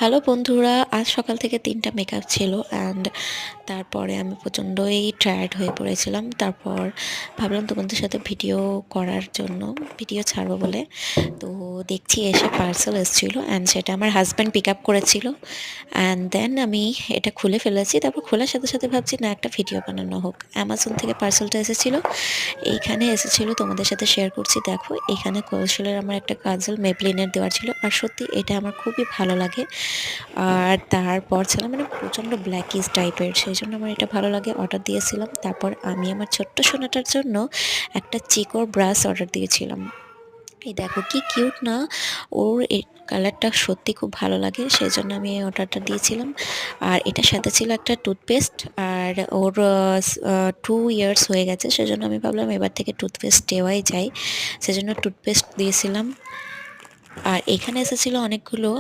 Hello বন্ধুরা, আজ সকাল থেকে ৩টা মেকআপ ছিল অ্যান্ড তারপরে আমি প্রচণ্ডই টায়ার্ড হয়ে পড়েছিলাম। তারপর ভাবলাম তোমাদের সাথে ভিডিও করার জন্য ভিডিও ছাড়বো বলে। তো দেখছি এসে পার্সেল এসেছিলো অ্যান্ড সেটা আমার হাজব্যান্ড পিক আপ করেছিল। অ্যান্ড দেন আমি এটা খুলে ফেলেছি। তারপর খোলার সাথে সাথে ভাবছি না, একটা ভিডিও বানানো হোক। অ্যামাজন থেকে পার্সেলটা এসেছিলো। এইখানে এসেছিলো, তোমাদের সাথে শেয়ার করছি। দেখো, এখানে কৌশলের আমার একটা কাজল মেবলিনের দেওয়ার ছিল, আর সত্যি এটা আমার খুবই ভালো লাগে। আর তারপর ছিল মানে প্রচণ্ড ব্ল্যাকিশ টাইপের, সেই জন্য আমার এটা ভালো লাগে, অর্ডার দিয়েছিলাম। তারপর আমি আমার ছোট্ট সোনাটার জন্য একটা চিকোর ব্রাশ অর্ডার দিয়েছিলাম। এই দেখো কি কিউট না, ওর এই কালারটা সত্যি খুব ভালো লাগে, সেই জন্য আমি এই অর্ডারটা দিয়েছিলাম। আর এটার সাথে ছিল একটা টুথপেস্ট, আর ওর 2 ইয়ার্স হয়ে গেছে, সেজন্য আমি ভাবলাম এবার থেকে টুথপেস্ট দেওয়াই যায়, সেজন্য টুথপেস্ট দিয়েছিলাম। আর এখানে এসেছিলো অনেকগুলো